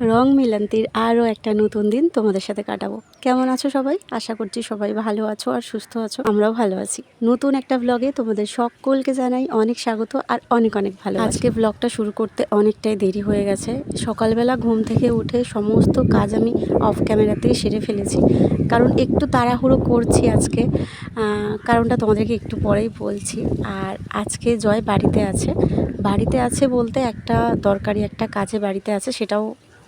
রং মিলান্তির আরও একটা নতুন দিন তোমাদের সাথে কাটাবো। কেমন আছো সবাই? আশা করছি সবাই ভালো আছো আর সুস্থ আছো। আমরাও ভালো আছি। নতুন একটা ব্লগে তোমাদের সকলকে জানাই অনেক স্বাগত আর অনেক অনেক ভালো। আজকে ব্লগটা শুরু করতে অনেকটাই দেরি হয়ে গেছে। সকালবেলা ঘুম থেকে উঠে সমস্ত কাজ আমি অফ ক্যামেরাতেই সেরে ফেলেছি, কারণ একটু তাড়াহুড়ো করছি আজকে। কারণটা তোমাদেরকে একটু পরেই বলছি। আর আজকে জয় বাড়িতে আছে বলতে একটা দরকারি একটা কাজে বাড়িতে আছে, সেটাও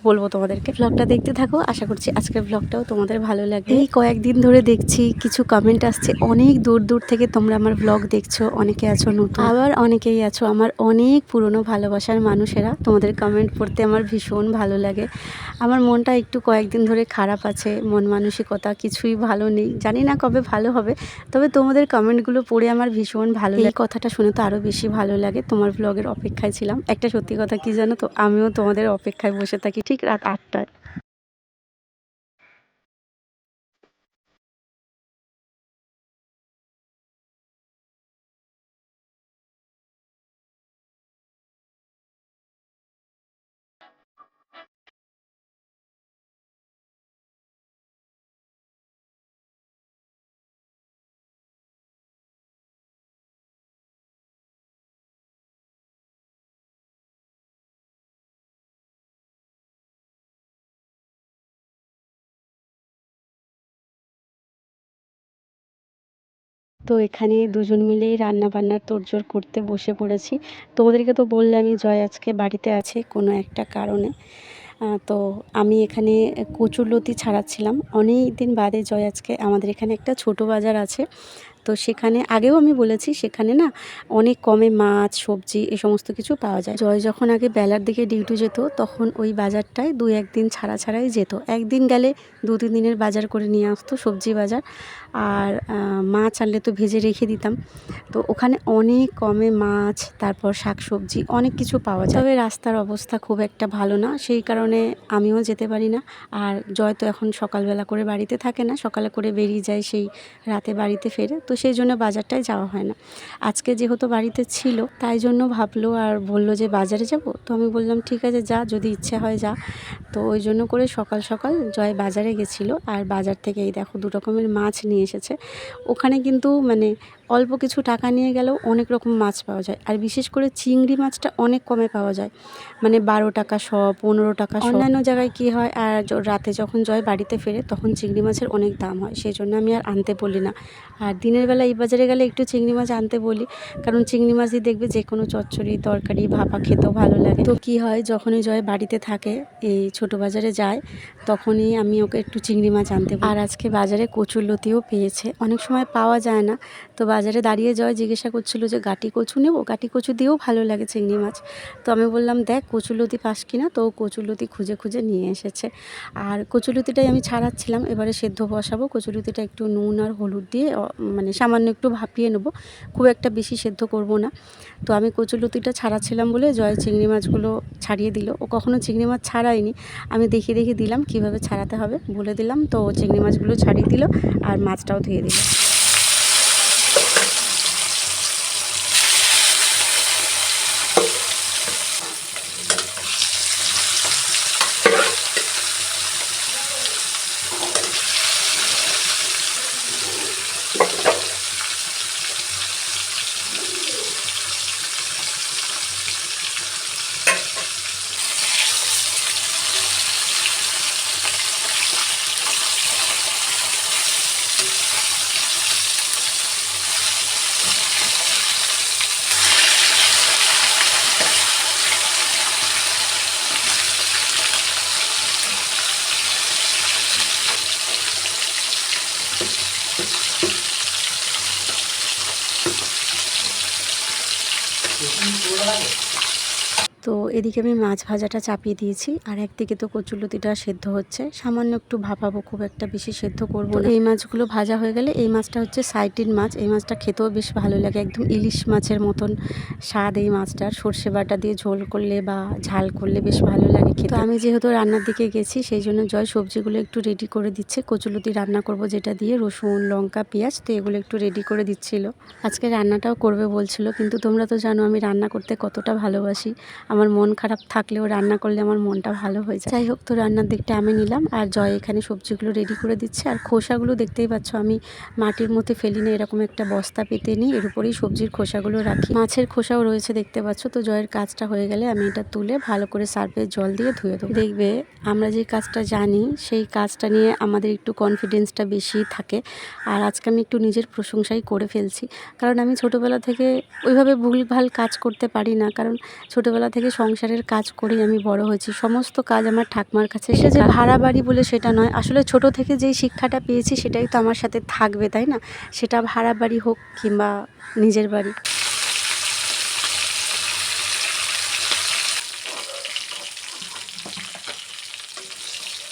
বলবো তোমাদেরকে। ব্লগটা দেখতে থাকো, আশা করছি আজকের ব্লগটাও তোমাদের ভালো লাগবে। এই কয়েকদিন ধরে দেখছি কিছু কমেন্ট আসছে অনেক দূর দূর থেকে, তোমরা আমার ব্লগ দেখছো, অনেকে আছো নতুন, আবার অনেকেই আছো আমার অনেক পুরনো ভালোবাসার মানুষেরা। তোমাদের কমেন্ট পড়তে আমার ভীষণ ভালো লাগে। আমার মনটা একটু কয়েকদিন ধরে খারাপ আছে, মন মানসিকতা কিছুই ভালো নেই, জানি না কবে ভালো হবে। তবে তোমাদের কমেন্টগুলো পড়ে আমার ভীষণ ভালো লাগে। এই কথাটা শুনে তো আরও বেশি ভালো লাগে। তোমার ব্লগের অপেক্ষায় ছিলাম। একটা সত্যি কথা কি জানো তো, আমিও তোমাদের অপেক্ষায় বসে থাকি ঠিক রাত 8টায়। তো এখানে দুজন মিলেই রান্না বান্নার তোড়জোড় করতে বসে পড়েছি। তোমাদেরকে তো বললামই জয় আজকে বাড়িতে আছে কোনো একটা কারণে। তো আমি এখানে কচুরলতি ছাড়াচ্ছিলাম। অনেক দিন বাদে জয় আজকে, আমাদের এখানে একটা ছোট বাজার আছে, তো সেখানে আগেও আমি বলেছি সেখানে না অনেক কমে মাছ সবজি এ সমস্ত কিছু পাওয়া যায়। জয় যখন আগে বেলার দিকে ডিউটি যেত তখন ওই বাজারটায় 2-1 দিন ছাড়াই যেত। একদিন গেলে 2-3 দিনের বাজার করে নিয়ে আসতো, সবজি বাজার। আর মাছ আনলে তো ভেজে রেখে দিতাম। তো ওখানে অনেক কমে মাছ, তারপর শাকসবজি অনেক কিছু পাওয়া যায়। তবে রাস্তার অবস্থা খুব একটা ভালো না, সেই কারণে আমিও যেতে পারি না। আর জয় তো এখন সকালবেলা করে বাড়িতে থাকে না, সকালে করে বেরিয়ে যায়, সেই রাতে বাড়িতে ফেরে, তো সেই জন্য বাজারটায় যাওয়া হয় না। আজকে যেহেতু বাড়িতে ছিল তাই জন্য ভাবলো আর বললো যে বাজারে যাব। তো আমি বললাম ঠিক আছে যা, যদি ইচ্ছে হয় যা। তো ওই জন্য করে সকাল সকাল জয় বাজারে গেছিলো। আর বাজার থেকে এই দেখো 2 রকমের মাছ নিয়ে এসেছে। ওখানে কিন্তু মানে অল্প কিছু টাকা নিয়ে গেলেও অনেক রকম মাছ পাওয়া যায়। আর বিশেষ করে চিংড়ি মাছটা অনেক কমে পাওয়া যায়, মানে 12 টাকা শ, 15 টাকা শ। অন্যান্য জায়গায় কি হয়, আর রাতে যখন জয় বাড়িতে ফেরে তখন চিংড়ি মাছের অনেক দাম হয়, সেই জন্য আমি আর আনতে বলি না। আর দিনের বেলা এই বাজারে গেলে একটু চিংড়ি মাছ আনতে বলি, কারণ চিংড়ি মাছই দেখবে যে কোনো চচ্চড়ি তরকারি ভাপা খেতেও ভালো লাগে। তো কি হয়, যখনই জয় বাড়িতে থাকে এই ছোট বাজারে যায়, তখনই আমি ওকে একটু চিংড়ি মাছ আনতে বলি। আর আজকে বাজারে কচুরলতিও পেয়েছে, অনেক সময় পাওয়া যায় না। তো বাজারে দাঁড়িয়ে জয় জিজ্ঞাসা করছিল যে গাটি কচু নেবো, গাটি কচু দিয়েও ভালো লাগে চিংড়ি মাছ। তো আমি বললাম দেখ কচুরলতি পাস কিনা, তো কচুরলতি খুঁজে খুঁজে নিয়ে এসেছে। আর কচুরলতিটাই আমি ছাড়াচ্ছিলাম, এবারে সেদ্ধ বসাবো। কচুরলতিটা একটু নুন আর হলুদ দিয়ে মানে সামান্য একটু ভাপিয়ে নেবো, খুব একটা বেশি সেদ্ধ করব না। তো আমি কচুরলতিটা ছাড়াচ্ছিলাম বলে জয় চিংড়ি মাছগুলো ছাড়িয়ে দিল। ও কখনো চিংড়ি মাছ ছাড়ায়নি, আমি দেখিয়ে দেখিয়ে দিলাম কিভাবে ছাড়াতে হবে, বলে দিলাম। তো চিংড়ি মাছগুলো ছাড়িয়ে দিল আর মাছটাও ধুয়ে দিল। তো এদিকে আমি মাছ ভাজাটা চাপিয়ে দিয়েছি, আর একদিকে তো কচুরলতিটা সেদ্ধ হচ্ছে, সামান্য একটু ভাপাবো, খুব একটা বেশি সেদ্ধ করবো না। এই মাছগুলো ভাজা হয়ে গেলে, এই মাছটা হচ্ছে সাইটিন মাছ, এই মাছটা খেতেও বেশ ভালো লাগে, একদম ইলিশ মাছের মতন স্বাদ এই মাছটার। সর্ষে বাটা দিয়ে ঝোল করলে বা ঝাল করলে বেশ ভালো লাগে খেতে। তো আমি যেহেতু রান্নার দিকে গেছি, সেই জন্য জয় সবজিগুলো একটু রেডি করে দিচ্ছে। কচুরলতি রান্না করব যেটা দিয়ে, রসুন লঙ্কা পেঁয়াজ, তো এগুলো একটু রেডি করে দিচ্ছিল। আজকে রান্নাটাও করবে বলছিল, কিন্তু তোমরা তো জানো আমি রান্না করতে কতটা ভালোবাসি, আমার মন খারাপ থাকলেও রান্না করলে আমার মনটা ভালো হয়ে যায়। যাই হোক, তো রান্নার দিকটা আমি নিলাম, আর জয় এখানে সবজিগুলো রেডি করে দিচ্ছে। আর খোসাগুলো দেখতেই পাচ্ছ আমি মাটির মধ্যে ফেলি না, এরকম একটা বস্তা পেতে নিই, এর উপরেই সবজির খোসাগুলো রাখি। মাছের খোসাও রয়েছে দেখতে পাচ্ছ। তো জয়ের কাজটা হয়ে গেলে আমি এটা তুলে ভালো করে সার্ফের জল দিয়ে ধুয়ে দেবো। দেখবে আমরা যে কাজটা জানি সেই কাজটা নিয়ে আমাদের একটু কনফিডেন্সটা বেশি থাকে। আর আজকে আমি একটু নিজের প্রশংসাই করে ফেলছি, কারণ আমি ছোটোবেলা থেকে ওইভাবে ভুলভাল কাজ করতে পারি না, কারণ ছোটোবেলা থেকে সংসারের কাজ করেই আমি বড় হয়েছি। সমস্ত কাজ আমার ঠাকমার কাছে। সে যে ভাড়া বাড়ি বলে সেটা নয়, আসলে ছোট থেকে যেই শিক্ষাটা পেয়েছি সেটাই তো আমার সাথে থাকবে, তাই না? সেটা ভাড়া বাড়ি হোক কিংবা নিজের বাড়ি।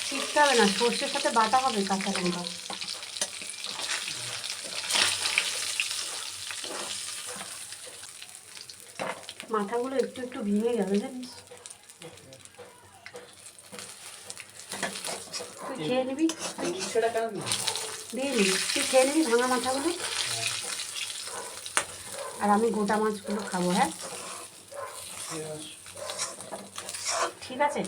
শিখতে হবে না, সর্ষের সাথে বাটা হবে কাঁচা লঙ্কা। মাথাগুলো একটু একটু ভেঙে যাবে জানিস। তুই খেয়ে নিবি, দিয়ে নিবি, তুই খেয়ে নিবি ভাঙা মাথাগুলো, আর আমি গোটা মাছগুলো খাবো। হ্যাঁ ঠিক আছে।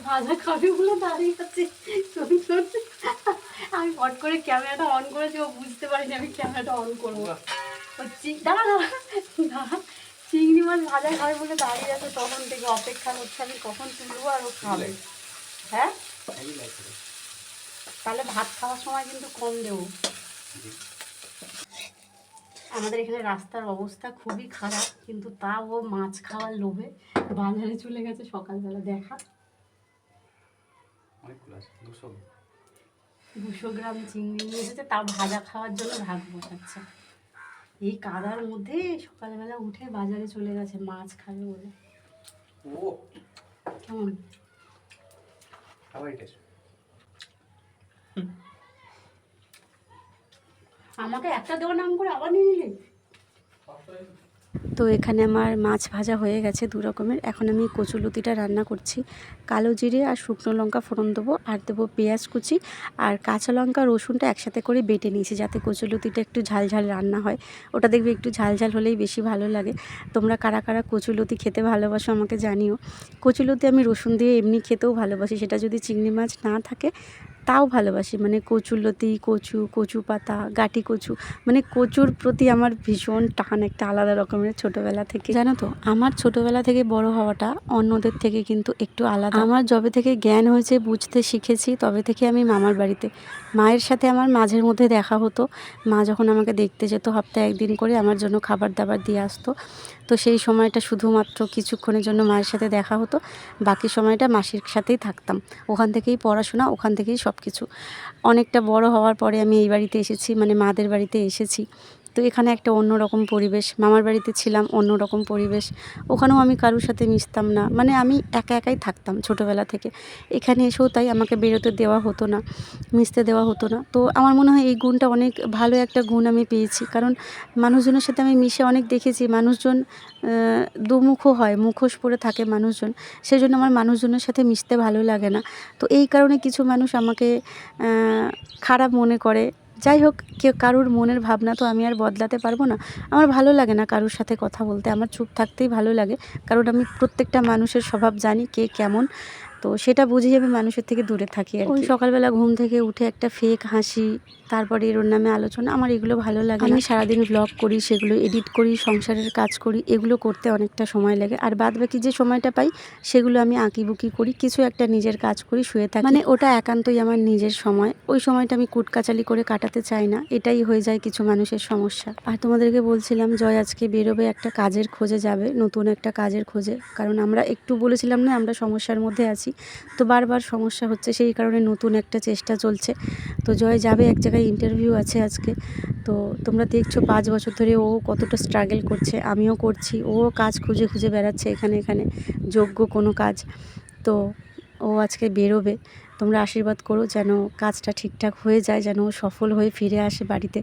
ভাজা খাবি বলে দাঁড়িয়ে আছে। আমি ফট করে ক্যামেরাটা অন করেছি, ও বুঝতে পারিনি আমি ক্যামেরাটা অন করবো। দাঁড়া দাঁড়া দাঁড়া, চিংড়ি মাছ ভাজা খাবে বলে দাঁড়িয়ে আছে, তখন থেকে অপেক্ষা করছে আমি কখন তুলবো আর ও খাবে। হ্যাঁ তাহলে ভাত খাওয়ার সময় কিন্তু কম দেবো। আমাদের এখানে রাস্তার অবস্থা খুবই খারাপ, কিন্তু তাও ও মাছ খাওয়ার লোভে বাজারে চলে গেছে সকালবেলা। দেখা 200 গ্রাম চিংড়ি নিয়ে এসেছে, তাও ভাজা খাওয়ার জন্য ভাগ বসাচ্ছে। এই কাদার মধ্যে সকালবেলা উঠে বাজারে চলে গেছে মাছ খাবে বলে। কেমন আমাকে একটা দেওয়ার নাম করে আবার নিয়ে নিলে। তো এখানে আমার মাছ ভাজা হয়ে গেছে 2 রকমের। এখন আমি কচুলতিটা রান্না করছি। কালো জিরে আর শুকনো লঙ্কা ফোড়ন দেবো, আর দেবো পেঁয়াজ কুচি আর কাঁচা লঙ্কা রসুনটা একসাথে করে বেটে নিয়েছি, যাতে কচুলতিটা একটু ঝাল ঝাল রান্না হয়। ওটা দেখবে একটু ঝাল ঝাল হলেই বেশি ভালো লাগে। তোমরা কারা কারা কচুলতি খেতে ভালোবাসো আমাকে জানিও। কচুলতি আমি রসুন দিয়ে এমনি খেতেও ভালোবাসি, সেটা যদি চিংড়ি মাছ না থাকে তাও ভালোবাসি। মানে কচুলতি, কচু, কচু পাতা, গাটি কচু, মানে কচুর প্রতি আমার ভীষণ টান একটা আলাদা রকমের ছোটোবেলা থেকে। জানো তো, আমার ছোটোবেলা থেকে বড় হওয়াটা অন্যদের থেকে কিন্তু একটু আলাদা। আমার যবে থেকে জ্ঞান হয়েছে, বুঝতে শিখেছি, তবে থেকে আমি মামার বাড়িতে। মায়ের সাথে আমার মাঝের মধ্যে দেখা হতো। মা যখন আমাকে দেখতে যেত সপ্তাহে 1 দিন করে আমার জন্য খাবার দাবার দিয়ে আসতো। তো সেই সময়টা শুধুমাত্র কিছুক্ষণের জন্য মায়ের সাথে দেখা হতো, বাকি সময়টা মাসির সাথেই থাকতাম। ওখান থেকেই পড়াশোনা, ওখান থেকেই সব কিছু। অনেকটা বড় হওয়ার পরে আমি এই বাড়িতে এসেছি, মানে মাদের বাড়িতে এসেছি। তো এখানে একটা অন্যরকম পরিবেশ। মামার বাড়িতে ছিলাম অন্যরকম পরিবেশ, ওখানেও আমি কারোর সাথে মিশতাম না, মানে আমি একা একাই থাকতাম ছোটোবেলা থেকে। এখানে এসেও তাই, আমাকে বেরোতে দেওয়া হতো না, মিশতে দেওয়া হতো না। তো আমার মনে হয় এই গুণটা অনেক ভালো একটা গুণ আমি পেয়েছি, কারণ মানুষজনের সাথে আমি মিশে অনেক দেখেছি মানুষজন দুমুখো হয়, মুখোশ পরে থাকে মানুষজন, সেই জন্য আমার মানুষজনের সাথে মিশতে ভালো লাগে না। তো এই কারণে কিছু মানুষ আমাকে খারাপ মনে করে। যাই হোক, কেউ কারুর মনের ভাবনা তো আমি আর বদলাতে পারবো না। আমার ভালো লাগে না কারুর সাথে কথা বলতে, আমার চুপ থাকতেই ভালো লাগে, কারণ আমি প্রত্যেকটা মানুষের স্বভাব জানি কে কেমন। তো সেটা বুঝেই আমি মানুষের থেকে দূরে থাকি। আর ওই সকালবেলা ঘুম থেকে উঠে একটা ফেক হাসি, তারপরে এর নামে আলোচনা, আমার এগুলো ভালো লাগে। আমি সারাদিন ব্লগ করি, সেগুলো এডিট করি, সংসারের কাজ করি, এগুলো করতে অনেকটা সময় লাগে। আর বাদ বাকি যে সময়টা পাই সেগুলো আমি আঁকিবুকি করি, কিছু একটা নিজের কাজ করি, শুয়ে থাকি। মানে ওটা একান্তই আমার নিজের সময়। ওই সময়টা আমি কুটকাচালি করে কাটাতে চাই না, এটাই হয়ে যায় কিছু মানুষের সমস্যা। আর তোমাদেরকে বলছিলাম জয় আজকে বেরোবে, একটা কাজের খোঁজে যাবে, নতুন একটা কাজের খোঁজে। কারণ আমরা একটু বলেছিলাম না আমরা সমস্যার মধ্যে আছি, তো বারবার সমস্যা হচ্ছে, সেই কারণে নতুন একটা চেষ্টা চলছে। তো জয় যাবে এক জায়গায়, ইন্টারভিউ আছে আজকে। তো তোমরা দেখছো 5 বছর ধরে ও কতটা স্ট্রাগল করছে, আমিও করছি। ও কাজ খুঁজে খুঁজে বেড়াচ্ছে এখানে এখানে, যোগ্য কোনো কাজ। তো ও আজকে বেরোবে, তোমরা আশীর্বাদ করো যেন কাজটা ঠিকঠাক হয়ে যায়, যেন ও সফল হয়ে ফিরে আসে বাড়িতে।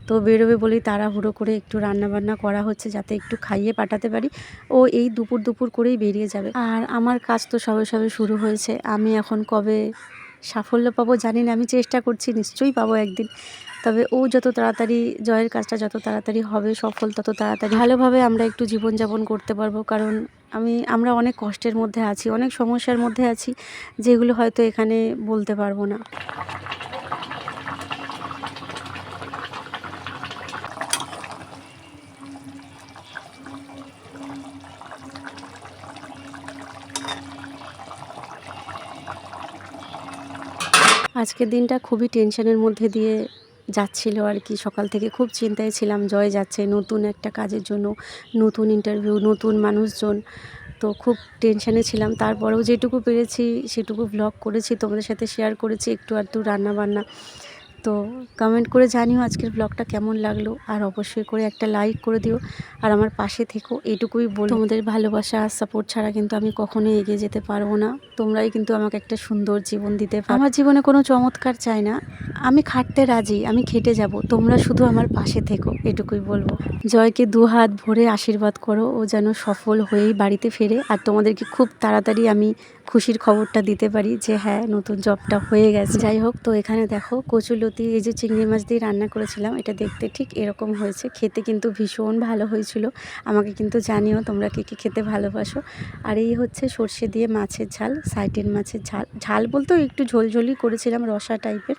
তো বেরোবে বলেই তাড়াহুড়ো করে একটু রান্নাবান্না করা হচ্ছে যাতে একটু খাইয়ে পাঠাতে পারি। ও এই দুপুর দুপুর করেই বেরিয়ে যাবে। আর আমার কাজ তো সবে সবে শুরু হয়েছে, আমি এখন কবে সাফল্য পাবো জানি না, আমি চেষ্টা করছি, নিশ্চয়ই পাবো একদিন। তবে ও যত তাড়াতাড়ি, জয়ের কাজটা যত তাড়াতাড়ি হবে সফল, তত তাড়াতাড়ি ভালোভাবে আমরা একটু জীবনযাপন করতে পারবো। কারণ আমরা অনেক কষ্টের মধ্যে আছি, অনেক সমস্যার মধ্যে আছি, যেগুলো হয়তো এখানে বলতে পারবো না। আজকের দিনটা খুবই টেনশনের মধ্যে দিয়ে যাচ্ছিল আর কি। সকাল থেকে খুব চিন্তায় ছিলাম, জয় যাচ্ছে নতুন একটা কাজের জন্য, নতুন ইন্টারভিউ, নতুন মানুষজন। তো খুব টেনশানে ছিলাম, তারপরেও যেটুকু পেরেছি সেটুকু ব্লগ করেছি, তোমাদের সাথে শেয়ার করেছি একটু আধটু রান্নাবান্না। তো কমেন্ট করে জানিও আজকের ব্লগটা কেমন লাগলো, আর অবশ্যই করে একটা লাইক করে দিও, আর আমার পাশে থেকো, এইটুকুই বলবো। তোমাদের ভালোবাসা আর সাপোর্ট ছাড়া কিন্তু আমি কখনোই এগিয়ে যেতে পারবো না। তোমরাই কিন্তু আমাকে একটা সুন্দর জীবন দিতে পারো। আমার জীবনে কোনো চমৎকার চাই না, আমি খাটতে রাজি, আমি খেটে যাব, তোমরা শুধু আমার পাশে থেকো, এটুকুই বলবো। জয়কে দু হাত ভরে আশীর্বাদ করো, ও যেন সফল হয়েই বাড়িতে ফেরে, আর তোমাদেরকে খুব তাড়াতাড়ি আমি খুশির খবরটা দিতে পারি যে হ্যাঁ, নতুন জবটা হয়ে গেছে। যাই হোক, তো এখানে দেখো কচুলতি, এই যে চিংড়ি মাছ দিয়ে রান্না করেছিলাম, এটা দেখতে ঠিক এরকম হয়েছে, খেতে কিন্তু ভীষণ ভালো হয়েছিল। আমাকে কিন্তু জানিও তোমরা কে কে খেতে ভালোবাসো। আর এই হচ্ছে সর্ষে দিয়ে মাছের ঝাল, সাইটের মাছের ঝাল, ঝাল বলতেও একটু ঝোলঝোলই করেছিলাম, রসা টাইপের।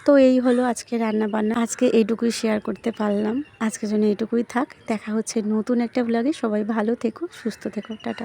তো এই হলো আজকে রান্না বান্না, আজকে এইটুকুই শেয়ার করতে পারলাম। আজকের জন্য এইটুকুই থাক, দেখা হচ্ছে নতুন একটা ব্লগে। সবাই ভালো থেকো, সুস্থ থেকো, টাটা।